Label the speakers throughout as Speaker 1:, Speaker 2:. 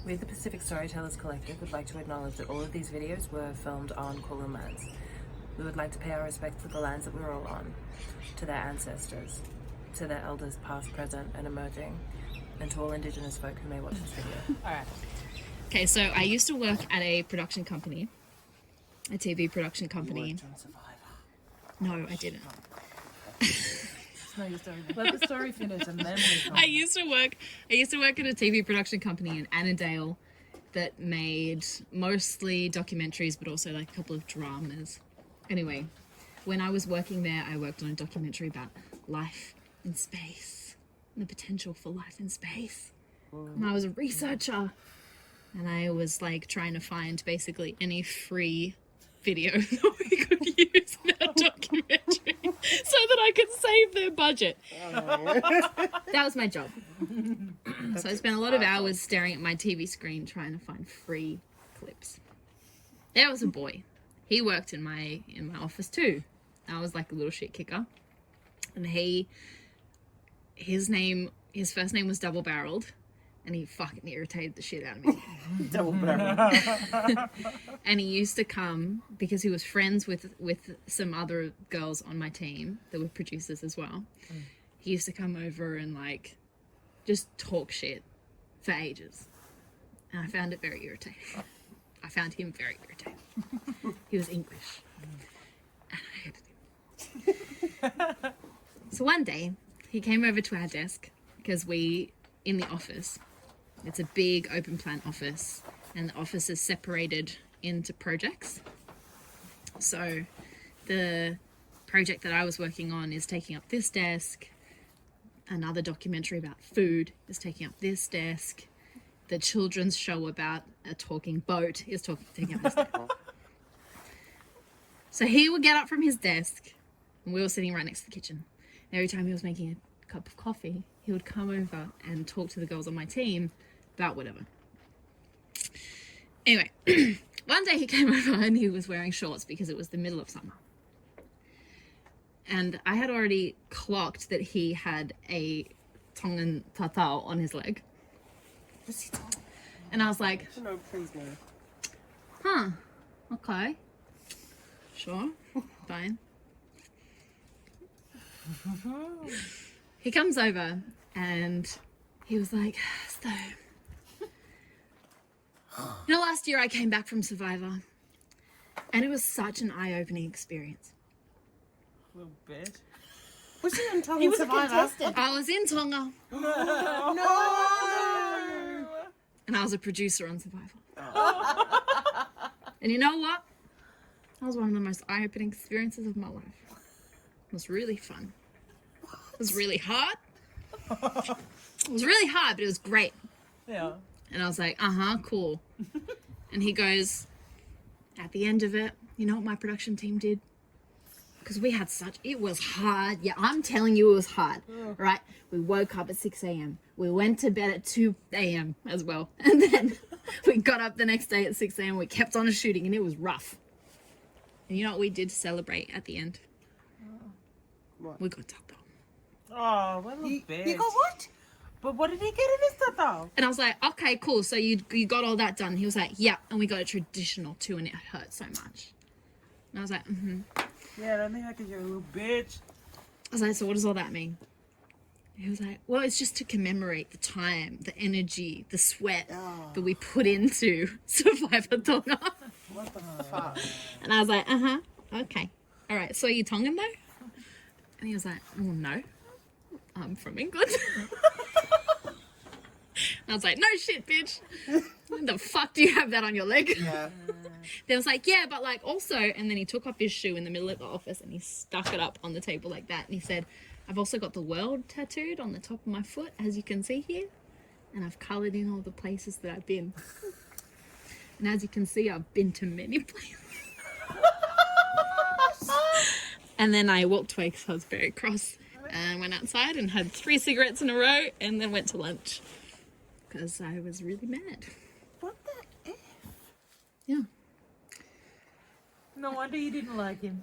Speaker 1: We at the Pacific Storytellers Collective would like to acknowledge that all of these videos were filmed on Kulin lands. We would like to pay our respects to the lands that we're all on, to their ancestors, to their elders past, present and emerging, and to all Indigenous folk who may watch this video.
Speaker 2: Alright. Okay, so I used to work at a production company, a TV production company.
Speaker 3: You worked on Survivor.
Speaker 2: No, I didn't.
Speaker 1: No, your story. Let the story finish and then we
Speaker 2: I used to work at a TV production company in Annandale that made mostly documentaries, but also like a couple of dramas. Anyway, when I was working there, I worked on a documentary about life in space and the potential for life in space. And I was a researcher, and I was like trying to find basically any free video that we could use in our documentary so that I could save their budget. That was my job. So I spent a lot of hours staring at my TV screen trying to find free clips. There was a boy. He worked in my office too. I was like a little shit kicker. And his first name was Double Barreled. And he fucking irritated the shit out of me.
Speaker 3: Double barrel.
Speaker 2: And he used to come, because he was friends with some other girls on my team that were producers as well. He used to come over and like just talk shit for ages. And I found it very irritating. I found him very irritating. He was English. And I hated him. So one day, he came over to our desk because in the office, it's a big open plan office, and the office is separated into projects. So the project that I was working on is taking up this desk. Another documentary about food is taking up this desk. The children's show about a talking boat is taking up this desk. So he would get up from his desk, and we were sitting right next to the kitchen. Every time he was making a cup of coffee, he would come over and talk to the girls on my team about whatever. Anyway, one day he came over and he was wearing shorts because it was the middle of summer. And I had already clocked that he had a Tongan tatau on his leg. And I was like,
Speaker 3: No, please no.
Speaker 2: huh, okay, sure, fine. He comes over and he was like, so, last year I came back from Survivor and it was such an eye-opening experience.
Speaker 3: Little bitch. Was he on Tonga?
Speaker 4: He was
Speaker 3: Survivor?
Speaker 4: a contestant.
Speaker 2: I was in Tonga
Speaker 3: No!
Speaker 2: and I was a producer on Survivor. And you know what? That was one of the most eye-opening experiences of my life. It was really fun. It was really hard. It was really hard, but it was great.
Speaker 3: Yeah.
Speaker 2: And I was like, cool. And he goes, at the end of it, you know what my production team did? Because it was hard. Yeah, I'm telling you it was hard, right? We woke up at 6 a.m. We went to bed at 2 a.m. as well. And then we got up the next day at 6 a.m. We kept on shooting and it was rough. And you know what we did to celebrate at the end?
Speaker 3: What?
Speaker 2: We got tatau.
Speaker 3: Oh, what a little bitch.
Speaker 4: You got what?
Speaker 3: But what did he get in his tatau?
Speaker 2: And I was like, okay, cool. So you got all that done. He was like, yeah. And we got a traditional too, and it hurt so much. And I was like,
Speaker 3: Yeah, I don't think I could. You're a little bitch.
Speaker 2: I was like, so what does all that mean? He was like, well, it's just to commemorate the time, the energy, the sweat that we put into Survivor Tonga.
Speaker 3: What the fuck?
Speaker 2: And I was like, okay. All right, so are you Tongan though? And he was like, well, no. I'm from England. I was like, no shit, bitch. When the fuck do you have that on your leg?
Speaker 3: Yeah.
Speaker 2: They was like, yeah, but like also, and then he took off his shoe in the middle of the office and he stuck it up on the table like that. And he said, I've also got the world tattooed on the top of my foot, as you can see here. And I've coloured in all the places that I've been. And as you can see, I've been to many places. And then I walked away because I was very cross. And went outside and had 3 cigarettes in a row and then went to lunch. Because I was really mad.
Speaker 3: What the F?
Speaker 2: Yeah.
Speaker 3: No wonder you didn't like him.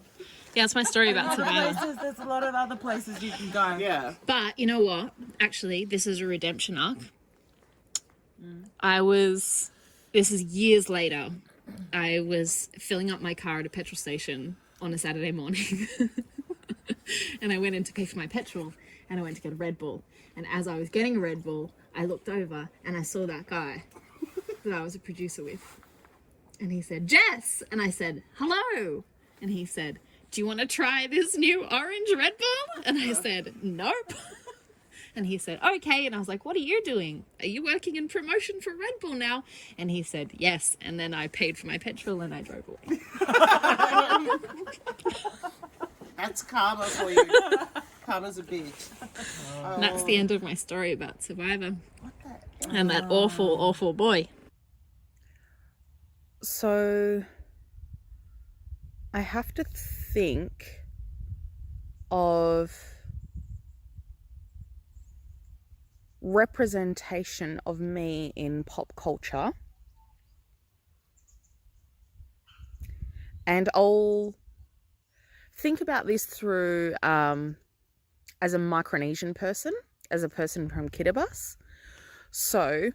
Speaker 2: Yeah, it's my story about Survivor.
Speaker 3: There's a lot of other places you can go. Yeah.
Speaker 2: But you know what? Actually, this is a redemption arc. This is years later, I was filling up my car at a petrol station on a Saturday morning. And I went in to pay for my petrol, and I went to get a Red Bull. And as I was getting a Red Bull, I looked over and I saw that guy that I was a producer with. And he said, "Jess!" And I said, "Hello!" And he said, "Do you want to try this new orange Red Bull?" And I said, "Nope." And he said, "Okay." And I was like, "What are you doing? Are you working in promotion for Red Bull now?" And he said, "Yes." And then I paid for my petrol and I drove away.
Speaker 3: That's karma for you. Karma's a bitch.
Speaker 2: And that's the end of my story about Survivor. And that awful, awful boy.
Speaker 4: So I have to think of representation of me in pop culture, and I'll think about this through as a Micronesian person, as a person from Kiribati. So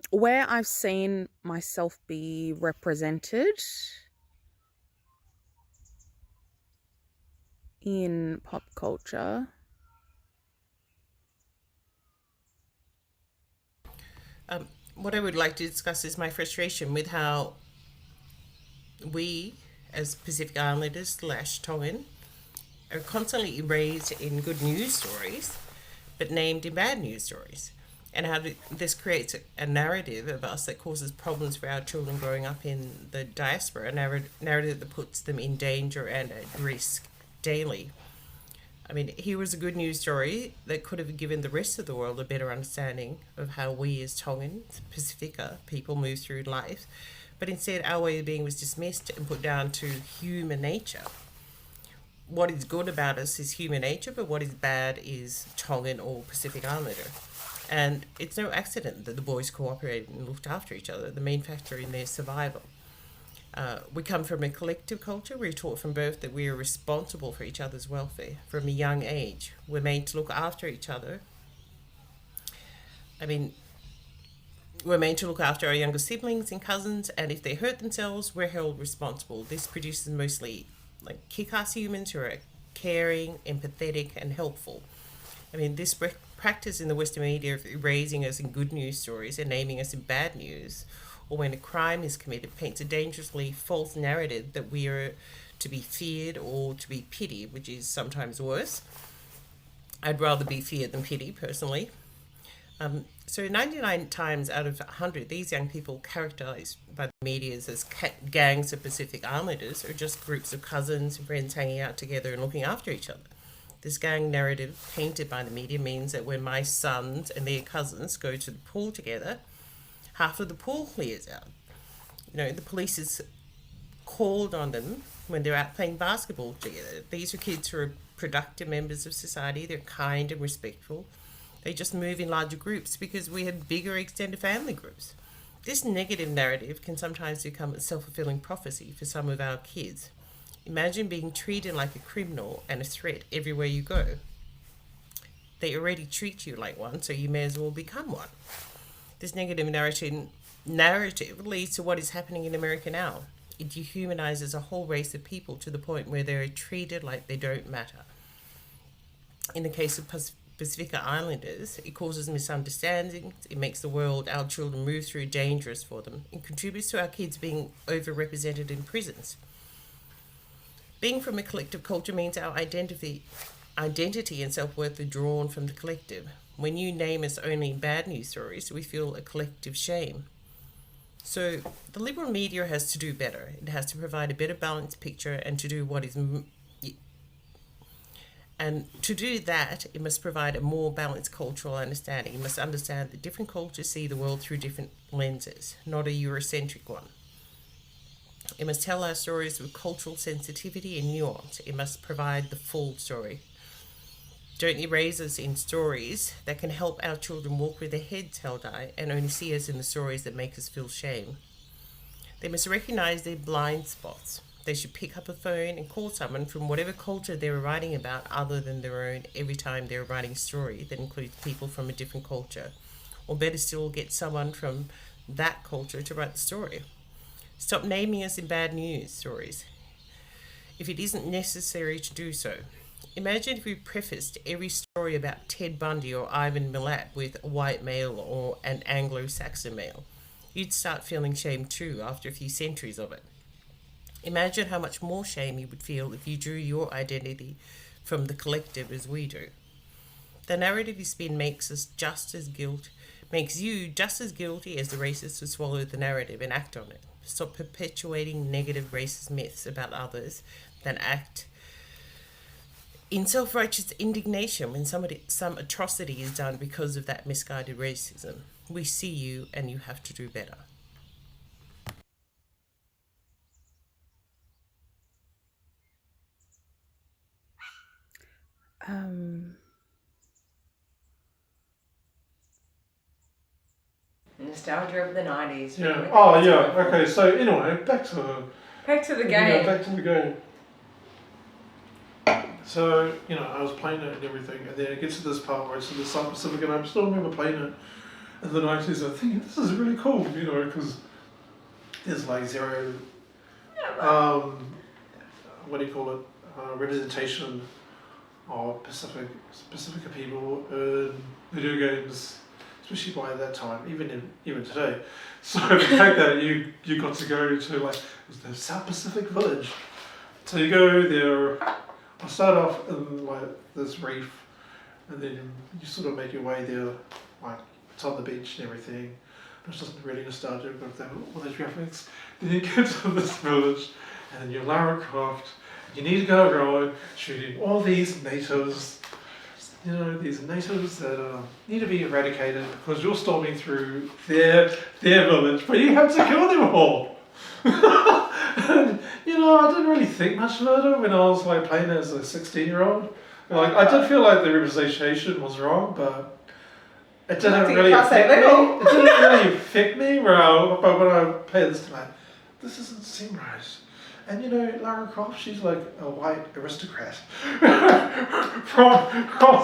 Speaker 4: where I've seen myself be represented in pop culture.
Speaker 3: What I would like to discuss is my frustration with how we, as Pacific Islanders / Tongan, are constantly erased in good news stories, but named in bad news stories. And how this creates a narrative of us that causes problems for our children growing up in the diaspora, a narrative that puts them in danger and at risk daily. I mean, here was a good news story that could have given the rest of the world a better understanding of how we as Tongan, Pasifika people move through life, but instead our way of being was dismissed and put down to human nature. What is good about us is human nature, but what is bad is Tongan or Pacific Islander. And it's no accident that the boys cooperated and looked after each other, the main factor in their survival. We come from a collective culture. We're taught from birth that we are responsible for each other's welfare from a young age. We're made to look after each other. I mean, we're made to look after our younger siblings and cousins, and if they hurt themselves, we're held responsible. This produces mostly like kick-ass humans who are caring, empathetic, and helpful. I mean, this practice in the Western media of erasing us in good news stories and naming us in bad news, or when a crime is committed, paints a dangerously false narrative that we are to be feared or to be pitied, which is sometimes worse. I'd rather be feared than pitied, personally. So 99 times out of 100, these young people characterized by the media as gangs of Pacific Islanders are just groups of cousins and friends hanging out together and looking after each other. This gang narrative painted by the media means that when my sons and their cousins go to the pool together, half of the pool clears out. You know, the police is called on them when they're out playing basketball together. These are kids who are productive members of society. They're kind and respectful. They just move in larger groups because we have bigger extended family groups. This negative narrative can sometimes become a self-fulfilling prophecy for some of our kids. Imagine being treated like a criminal and a threat everywhere you go. They already treat you like one, so you may as well become one. This negative narrative leads to what is happening in America now. It dehumanizes a whole race of people to the point where they're treated like they don't matter. In the case of Pasifika Islanders, it causes misunderstandings, it makes the world our children move through dangerous for them, and contributes to our kids being overrepresented in prisons. Being from a collective culture means our identity and self-worth are drawn from the collective. When you name us only in bad news stories, we feel a collective shame. So the liberal media has to do better. It has to provide a better balanced picture and to do what is... And to do that, it must provide a more balanced cultural understanding. It must understand that different cultures see the world through different lenses, not a Eurocentric one. It must tell our stories with cultural sensitivity and nuance. It must provide the full story. Don't erase us in stories that can help our children walk with their heads held high and only see us in the stories that make us feel shame. They must recognize their blind spots. They should pick up a phone and call someone from whatever culture they're writing about other than their own every time they're writing a story that includes people from a different culture Or better still, get someone from that culture to write the story. Stop naming us in bad news stories if it isn't necessary to do so. Imagine if we prefaced every story about Ted Bundy or Ivan Milat with a white male or an Anglo-Saxon male. You'd start feeling shame too after a few centuries of it. Imagine how much more shame you would feel if you drew your identity from the collective as we do. The narrative you spin makes you just as guilty as the racists who swallow the narrative and act on it. Stop perpetuating negative racist myths about others, then act in self-righteous indignation when some atrocity is done because of that misguided racism. We see you and you have to do better.
Speaker 1: Nostalgia of the 90s.
Speaker 5: Yeah. Oh, yeah. Okay. So anyway, back to the
Speaker 1: game.
Speaker 5: Yeah, back to the game. So I was playing it and everything, and then it gets to this part where it's in the South Pacific, and I still remember playing it in the 90s. I think this is really cool, because there's like zero, what do you call it? Representation of Pacifica people in video games, especially by that time, even today. So the fact that you got to go to like the South Pacific village, so you go there. I start off in like this reef, and then you sort of make your way there, like it's on the beach and everything. It's just really nostalgic with all those graphics. Then you get to this village, and then you're Lara Croft. You need to go around shooting all these natives. These natives that need to be eradicated because you're storming through their village, but you have to kill them all. And, I didn't really think much about it when I was like playing as a 16-year-old. Like I did feel like the representation was wrong, but it didn't really affect me. It didn't really affect me. But when I played this, like this doesn't seem right. And Lara Croft, she's like a white aristocrat from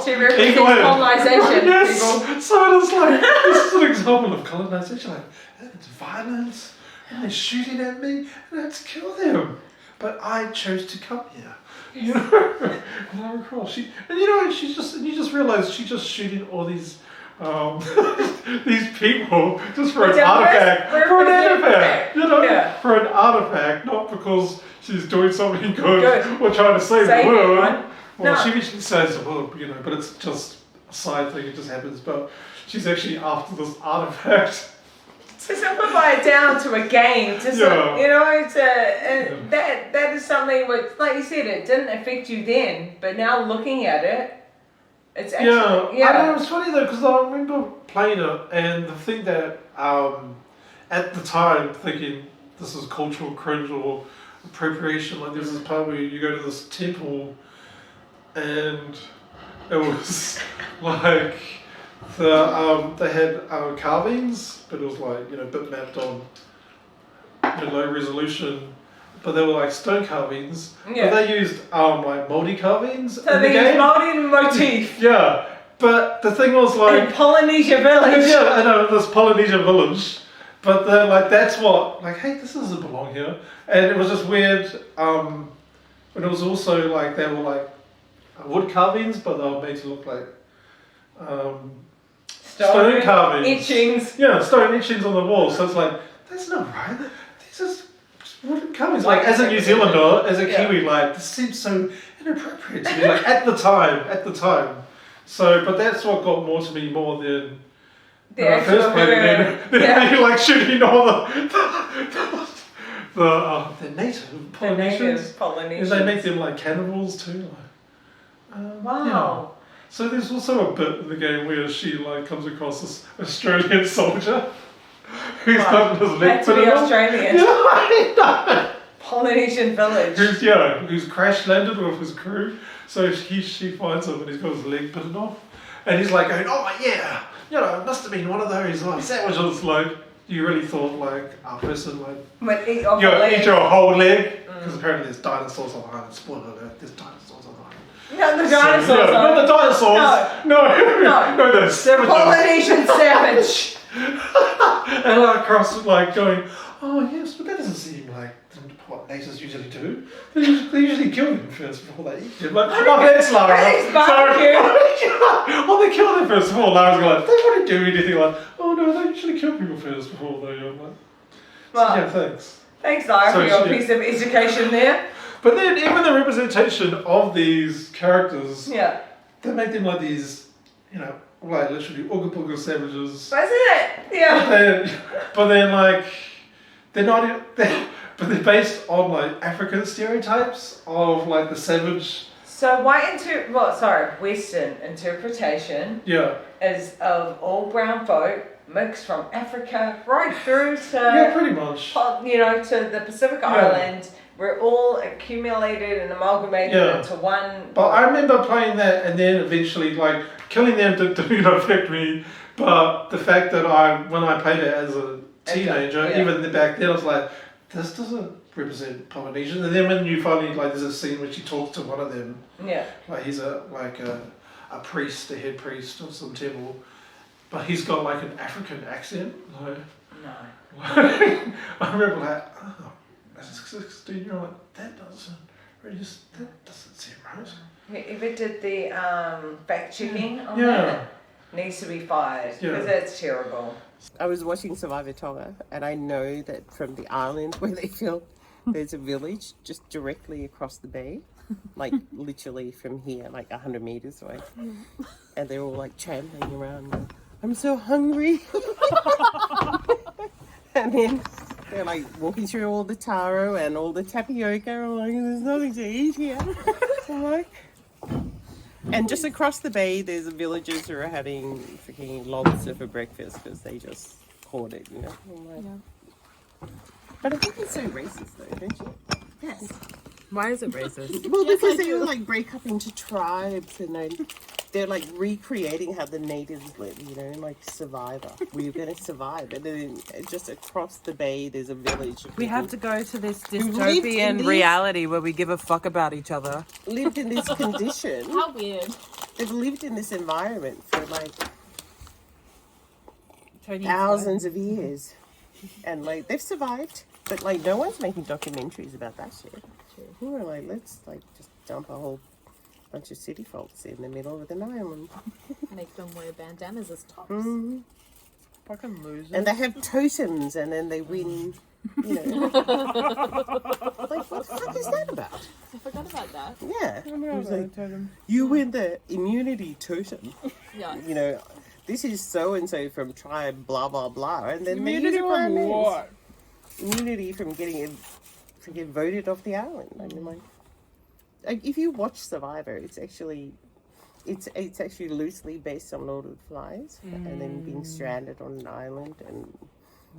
Speaker 1: She represents colonisation.
Speaker 5: Yes. People. So it's like this is an example of colonisation. Like it's violence. And they're shooting at me, and I had to kill them. But I chose to come here. Lara Croft, you just realise she's just shooting all these these people just for an artifact. For an artifact, not because she's doing something good or trying to save the world. Well, she saves the world, but it's just a side thing, it just happens. But she's actually after this artifact.
Speaker 1: To simplify it down to a game, that is something which, like you said, it didn't affect you then, but now looking at it, it's actually,
Speaker 5: I know, it's funny though, because I remember playing it, and the thing that, at the time, thinking this is cultural cringe or appropriation, like there's this part where you go to this temple, and it was like, they had carvings, but it was like bitmapped on low resolution, but they were like stone carvings. Yeah. But they used like mouldy carvings.
Speaker 1: So they used mouldy motif.
Speaker 5: Yeah, but the thing was like
Speaker 1: in Polynesia village.
Speaker 5: Yeah, I know this Polynesia village, but they're like that's what like hey this doesn't belong here, and it was just weird. But it was also like they were like wood carvings, but they were made to look like. Stone carvings.
Speaker 1: Etchings.
Speaker 5: Yeah, stone etchings on the wall. So it's like, that's not right. These are wooden carvings. Like, as a New Zealander, as a Kiwi, like, this seems so inappropriate to me. Like, at the time. So, but that's what got more to me more than
Speaker 1: the
Speaker 5: when I first played it. Then like shooting all the native Polynesians. And they make them like cannibals too. Like,
Speaker 1: wow.
Speaker 5: Yeah. So there's also a bit in the game where she like comes across this Australian soldier who's gotten his leg
Speaker 1: put off. Australian.
Speaker 5: Yeah, I know.
Speaker 1: Polynesian village.
Speaker 5: Who's crash landed with his crew. So she finds him and he's got his leg bitten off, and he's like going, oh yeah, it must have been one of those like sandwiches. Like you really thought like a person like
Speaker 1: eat
Speaker 5: your whole leg because apparently there's dinosaurs on the island. Spoiler alert, there's dinosaurs on the island.
Speaker 6: No, the dinosaurs.
Speaker 5: Yeah, not the dinosaurs. No, the savages.
Speaker 6: Polynesian savage.
Speaker 5: And like across, like going, oh yes, but that doesn't seem like what natives usually do. They usually kill them first before they eat them. Like, oh, that's Lara. Well, they kill them first before Lara's like, they wouldn't do anything like, oh no, they usually kill people first before they. I'm like,
Speaker 6: Well,
Speaker 5: yeah, thanks.
Speaker 6: Thanks, Lara, for your piece of education there.
Speaker 5: But then even the representation of these characters,
Speaker 6: Yeah.
Speaker 5: they make them like these, you know, like literally ooga booga savages.
Speaker 6: Isn't it? Yeah.
Speaker 5: But then like, they're not, but they're based on like African stereotypes of like the savage.
Speaker 6: So Western interpretation is of all brown folk mixed from Africa right through to
Speaker 5: Yeah, pretty much.
Speaker 6: To the Pacific Island. We're all accumulated and amalgamated into one.
Speaker 5: But I remember playing that and then eventually like killing them didn't affect me. But the fact that when I played it as a teenager, even back then I was like, this doesn't represent Polynesians. And then when you finally like, there's a scene where she talks to one of them. Yeah. Like he's a priest, a head priest of some temple, but he's got like an African accent. Like, no. I remember like, oh, as a 16-year-old, like, that doesn't seem right.
Speaker 6: Whoever did the fact checking on that needs to be fired because that's terrible.
Speaker 3: I was watching Survivor Tonga, and I know that from the island where they filmed, there's a village just directly across the bay, like literally from here, like 100 meters away, and they're all like trampling around. Like, I'm so hungry, and then they're like walking through all the taro and all the tapioca. I'm like, there's nothing to eat here. I'm like. And just across the bay, there's villagers who are having freaking lobster for breakfast because they just caught it, you know. But I think it's so racist, though, don't you?
Speaker 1: Yes. Why is it racist?
Speaker 3: Well, because they will like break up into tribes and they're like recreating how the natives live, you know, like Survivor. We're going to survive. And then just across the bay, there's a village.
Speaker 1: We have to go to this dystopian reality where we give a fuck about each other.
Speaker 3: Lived in this condition.
Speaker 2: How weird.
Speaker 3: They've lived in this environment for like thousands of years. And like they've survived. But like no one's making documentaries about that shit. We were like, let's like just dump a whole bunch of city folks in the middle of an island.
Speaker 2: Make them wear bandanas as tops.
Speaker 3: Mm-hmm.
Speaker 1: Fucking losers.
Speaker 3: And they have totems and then they win, you know. Like, what the fuck is that about?
Speaker 2: I forgot about that.
Speaker 3: Yeah. It was like, you win the immunity totem.
Speaker 2: Yeah.
Speaker 3: You know, this is so-and-so from tribe blah, blah, blah. And then
Speaker 1: immunity from what?
Speaker 3: Immunity from getting freaking voted off the island. I mean, like if you watch Survivor, it's actually loosely based on Lord of the Flies, and then being stranded on an island and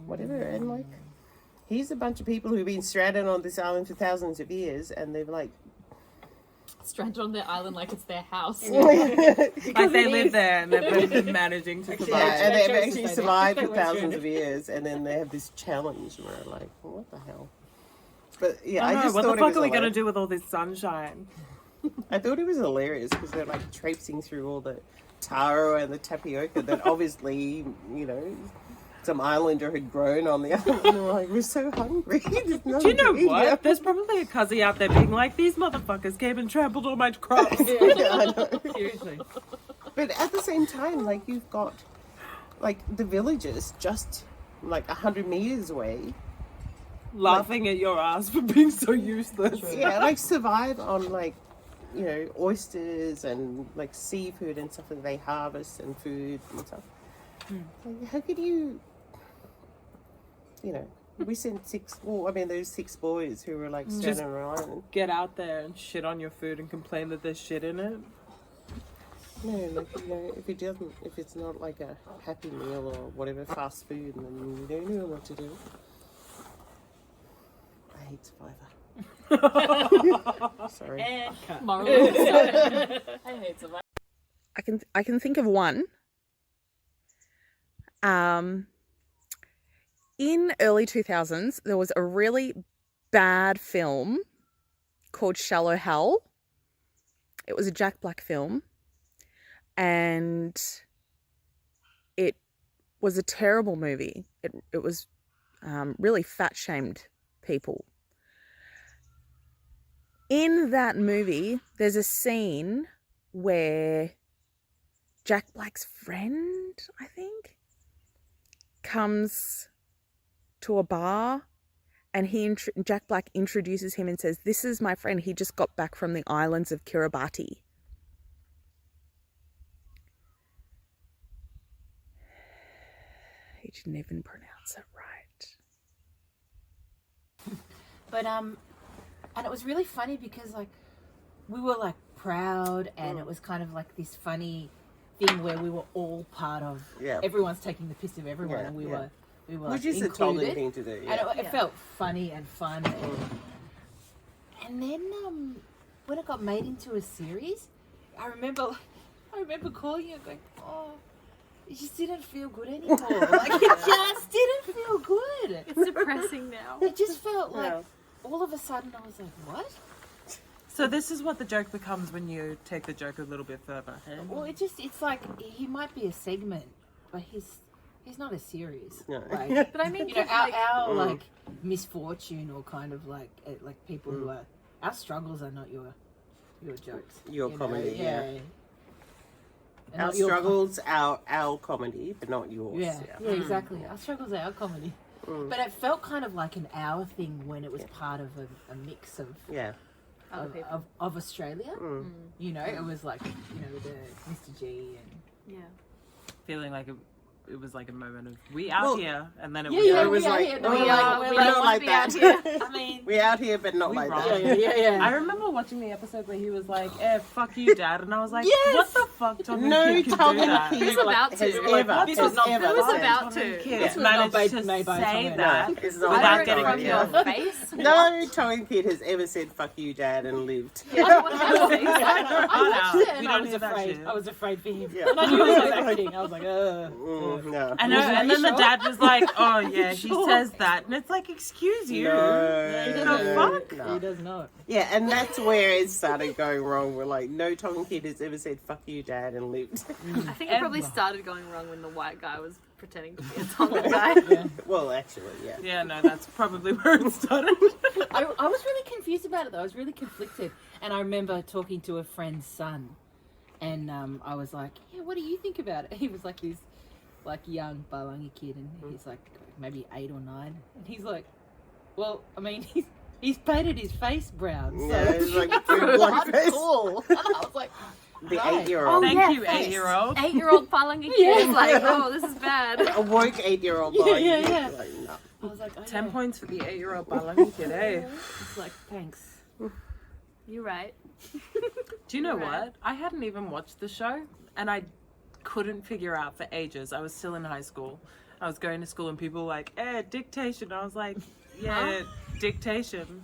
Speaker 3: whatever. And like, here's a bunch of people who've been stranded on this island for thousands of years, and they've like
Speaker 2: stranded on their island like it's their house.
Speaker 1: Like they live there and they've been managing to survive.
Speaker 3: Yeah, and they've actually survived for thousands of years, and then they have this challenge where like, what the hell? But yeah, I just
Speaker 1: what
Speaker 3: thought
Speaker 1: the fuck
Speaker 3: it
Speaker 1: are
Speaker 3: was
Speaker 1: we gonna do with all this sunshine?
Speaker 3: I thought it was hilarious because they're like traipsing through all the taro and the tapioca that obviously, you know, some islander had grown on the island. And they're like, we're so hungry.
Speaker 1: Do you know what? There's probably a cuzzy out there being like, these motherfuckers came and trampled all my crops.
Speaker 3: Yeah, I know.
Speaker 1: Seriously.
Speaker 3: But at the same time, like, you've got like the villagers just like 100 meters away.
Speaker 1: Laughing at your ass for being so useless.
Speaker 3: Yeah, like survive on like, you know, oysters and like seafood and stuff that they harvest and food and stuff. Like, how could you know, we sent those 6 boys who were like standing around.
Speaker 1: Get out there and shit on your food and complain that there's shit in it.
Speaker 3: No, like, you know, if it's not like a happy meal or whatever, fast food, then you don't know what to do. I hate Survivor. Sorry.
Speaker 2: Moral of the story. I hate Survivor.
Speaker 4: I can think of one. In early 2000s, there was a really bad film called Shallow Hell. it was a Jack Black film, and it was a terrible movie. It was really fat-shamed people. In that movie, there's a scene where Jack Black's friend, I think, comes to a bar, and Jack Black introduces him and says, "This is my friend. He just got back from the islands of Kiribati." He didn't even pronounce it right.
Speaker 7: But and it was really funny because like we were like proud, and it was kind of like this funny thing where we were all part of.
Speaker 8: Yeah.
Speaker 7: Everyone's taking the piss of everyone, and we were
Speaker 8: which is a Tongan thing to do. Yeah.
Speaker 7: And it felt funny and fun. And then when it got made into a series, I remember calling you and going, "Oh, it just didn't feel good anymore. Like it just didn't feel good.
Speaker 9: It's depressing now."
Speaker 7: It just felt like all of a sudden I was like, what?
Speaker 3: So this is what the joke becomes when you take the joke a little bit further. Hey?
Speaker 7: Well, it's like he might be a segment, but he's not a series.
Speaker 8: No.
Speaker 7: Like,
Speaker 9: But I mean,
Speaker 7: you know,
Speaker 9: like,
Speaker 7: our like misfortune, or kind of like people who are, our struggles are not your jokes.
Speaker 8: Your
Speaker 7: you
Speaker 8: comedy,
Speaker 7: know?
Speaker 8: yeah.
Speaker 7: And
Speaker 8: Our
Speaker 7: not your
Speaker 8: struggles, our comedy, but not yours.
Speaker 7: yeah, exactly. Our struggles are our comedy. But it felt kind of like an our thing when it was part of a mix of of Australia. You know, it was like, you know, the Mr. G and
Speaker 3: Feeling like it was like a moment of we out here, and then it was
Speaker 8: it was like, we're not like that.
Speaker 9: I mean,
Speaker 8: We out here, but not like that.
Speaker 7: yeah.
Speaker 3: I remember watching the episode where he was like, fuck you, Dad. And I was like, what the fuck? Tongan
Speaker 8: No
Speaker 3: kid can do
Speaker 8: Tongan
Speaker 3: that?
Speaker 8: kid
Speaker 9: Who's about to?
Speaker 8: has ever.
Speaker 3: This was not
Speaker 8: ever
Speaker 9: Who was
Speaker 8: said-
Speaker 9: about to?
Speaker 3: Kids
Speaker 7: was not
Speaker 3: managed to
Speaker 7: made by
Speaker 3: say
Speaker 7: Tongan.
Speaker 3: that
Speaker 8: It's not
Speaker 3: without
Speaker 8: like
Speaker 3: getting
Speaker 8: that,
Speaker 9: from
Speaker 8: yeah.
Speaker 9: your face.
Speaker 8: No Tongan kid has ever said "fuck you, Dad" and lived.
Speaker 7: I watched it and
Speaker 3: We
Speaker 7: I
Speaker 3: don't
Speaker 7: was
Speaker 3: hear that
Speaker 7: afraid.
Speaker 3: shit.
Speaker 7: I was afraid for him.
Speaker 8: Yeah.
Speaker 7: And I knew he was acting. I was like,
Speaker 8: No.
Speaker 3: And then the dad was like, oh yeah, he says that. And it's like, excuse you.
Speaker 8: No.
Speaker 3: fuck?
Speaker 8: No.
Speaker 7: he does not.
Speaker 8: Yeah, and that's where it started going wrong. We're like, no Tongan kid has ever said "fuck you, Dad" and lived.
Speaker 9: I think it probably started going wrong when the white guy was pretending to be a Tongan guy.
Speaker 8: Well, actually, yeah.
Speaker 3: Yeah, no, that's probably where it started.
Speaker 7: I was really confused about it though. I was really conflicted. And I remember talking to a friend's son, and I was like, yeah, what do you think about it? He was like this like young Balangi kid, and he's like maybe 8 or 9, and he's like, well, I mean, he's painted his face brown, so
Speaker 8: Yeah, it's like blackface.
Speaker 7: cool. And I was like,
Speaker 8: The
Speaker 7: right.
Speaker 8: 8-year-old.
Speaker 3: Thank you, 8-year-old.
Speaker 9: 8-year-old Palangi kid is like, oh, this is bad.
Speaker 8: A woke 8-year-old boy.
Speaker 7: Yeah.
Speaker 8: Like, no.
Speaker 7: I was like, oh,
Speaker 3: 10
Speaker 7: yeah.
Speaker 3: points for the 8-year-old Balangi kid, eh?
Speaker 7: It's like, thanks.
Speaker 9: You're right.
Speaker 3: Do you know
Speaker 9: Right.
Speaker 3: what? I hadn't even watched the show, and I couldn't figure out for ages. I was still in high school. I was going to school, and people were like, dictation. I was like, yeah, dictation.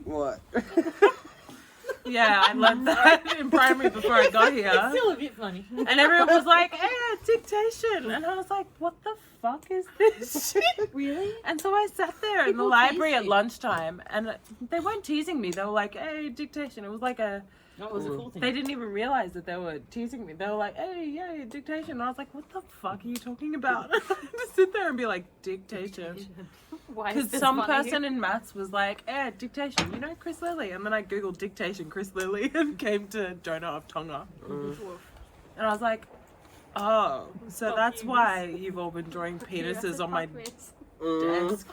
Speaker 8: What?
Speaker 3: Yeah, I learned that in primary before I got here.
Speaker 7: It's still a bit funny.
Speaker 3: And everyone was like, dictation. And I was like, what the fuck is this shit?
Speaker 7: Really?
Speaker 3: And so I sat there in the
Speaker 7: People
Speaker 3: library
Speaker 7: tease
Speaker 3: at
Speaker 7: you.
Speaker 3: lunchtime, and they weren't teasing me. They were like, dictation. It was like
Speaker 7: That was a cool thing.
Speaker 3: they didn't even realize that they were teasing me. They were like, dictation. And I was like, what the fuck are you talking about? Just sit there and be like, dictation.
Speaker 9: Why is
Speaker 3: Because
Speaker 9: this
Speaker 3: some
Speaker 9: funny?
Speaker 3: person in maths was like, dictation, you know Chris Lilly? And then I googled dictation Chris Lilly and came to Jonah of Tonga. And I was like, oh, so that's why you've all been drawing penises on my desk.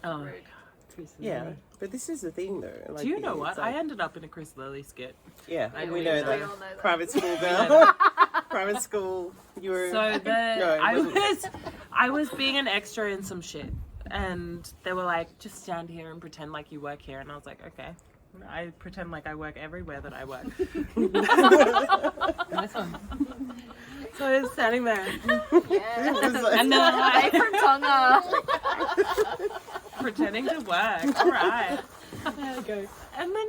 Speaker 3: Oh.
Speaker 9: Rude.
Speaker 8: Yeah, but this is the thing though. Like,
Speaker 3: Do you know
Speaker 8: it's
Speaker 3: what?
Speaker 8: like-
Speaker 3: I ended up in a Chris Lilly skit.
Speaker 8: Yeah,
Speaker 3: I
Speaker 8: we
Speaker 3: know
Speaker 8: know
Speaker 3: that.
Speaker 8: that.
Speaker 9: We all know that.
Speaker 8: Private school girl. Private school. You were.
Speaker 3: So
Speaker 8: it wasn't.
Speaker 3: I was being an extra in some shit, and they were like, just stand here and pretend like you work here, and I was like, okay. I pretend like I work everywhere that I work.
Speaker 7: Nice one.
Speaker 3: So I was standing there,
Speaker 9: Yeah.
Speaker 3: and then
Speaker 9: Hey, from Tonga.
Speaker 3: pretending to work. All right.
Speaker 7: There you go.
Speaker 3: And then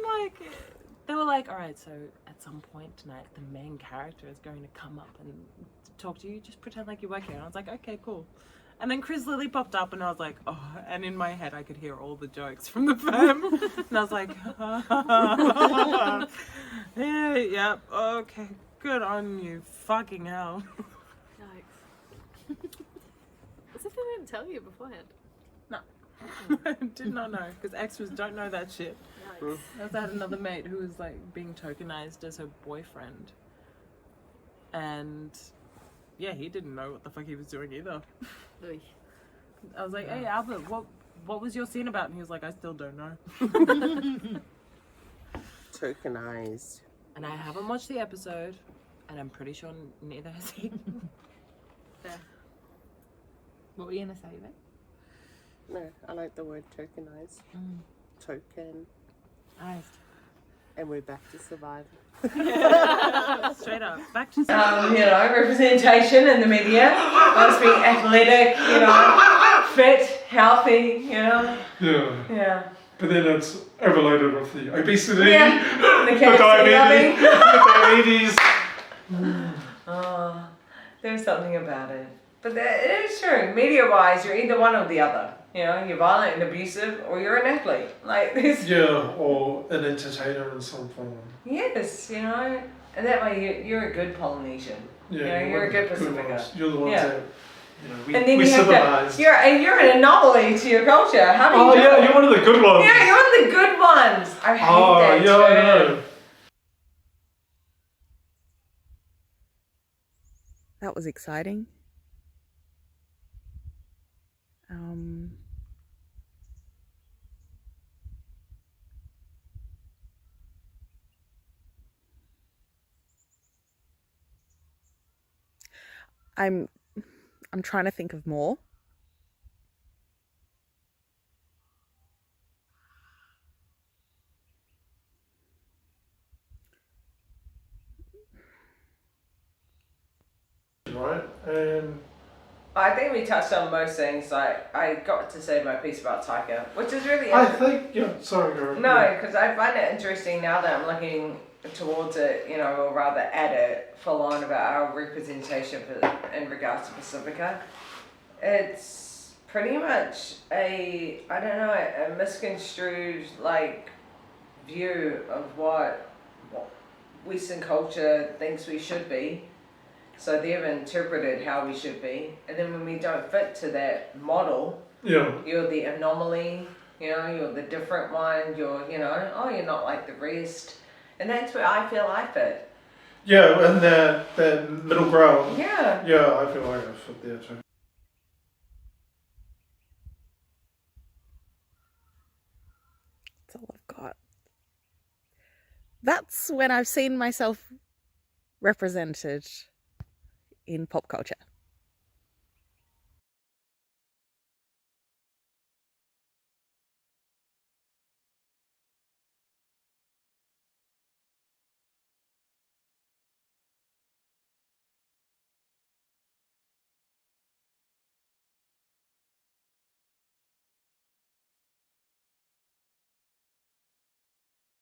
Speaker 3: they were like, all right, so at some point tonight, the main character is going to come up and talk to you. Just pretend like you work here. And I was like, okay, cool.
Speaker 10: And then Chris Lily popped up and I was like, oh, and in my head I could hear all the jokes from the fam. And I was like, yeah, okay, good on you, fucking hell.
Speaker 9: Yikes. As if they didn't tell you beforehand.
Speaker 10: No. I did not know, because extras don't know that shit.
Speaker 9: Yikes.
Speaker 10: I also had another mate who was like being tokenized as her boyfriend. And yeah, he didn't know what the fuck he was doing either.
Speaker 9: Oy.
Speaker 10: I was like, hey Albert, what was your scene about? And he was like, I still don't know.
Speaker 8: Tokenized.
Speaker 10: And I haven't watched the episode, and I'm pretty sure neither has he.
Speaker 9: Fair.
Speaker 7: What were you gonna say, Vic?
Speaker 8: No, I like the word tokenized. Token.
Speaker 10: Nice.
Speaker 8: And we're back to survival.
Speaker 10: Straight up. Back to
Speaker 6: representation in the media. Must be athletic, fit, healthy,
Speaker 5: Yeah.
Speaker 6: Yeah.
Speaker 5: But then it's overloaded with the obesity,
Speaker 6: The
Speaker 5: the diabetes.
Speaker 6: Oh, there's something about it. But it is true. Media-wise, you're either one or the other. You're violent and abusive, or you're an athlete. Like this.
Speaker 5: Yeah, or an entertainer in some form.
Speaker 6: Yes, and that way you're a good Polynesian.
Speaker 5: Yeah,
Speaker 6: you're a good Pasifika.
Speaker 5: ones. You're the ones that we
Speaker 6: and then
Speaker 5: civilized.
Speaker 6: You're an anomaly to your culture. How do you do it?
Speaker 5: You're one of the good ones.
Speaker 6: Yeah, you're one of the good ones. I hate that
Speaker 5: yeah, I
Speaker 6: term.
Speaker 5: know.
Speaker 4: That was exciting. I'm trying to think of more.
Speaker 5: Right,
Speaker 6: I think we touched on most things. Like I got to say my piece about Taika, which is really.
Speaker 5: I think sorry, girl.
Speaker 6: No, because I find it interesting now that I'm looking towards it, or rather at it, full on about our representation in regards to Pasifika. It's pretty much a misconstrued view of what Western culture thinks we should be. So they've interpreted how we should be, and then when we don't fit to that model, you're the anomaly. You're the different one. You're you're not like the rest. And that's where I feel I fit.
Speaker 5: Yeah, and that middle ground.
Speaker 6: Yeah.
Speaker 5: Yeah, I feel like I fit there too.
Speaker 4: That's all I've got. That's when I've seen myself represented in pop culture.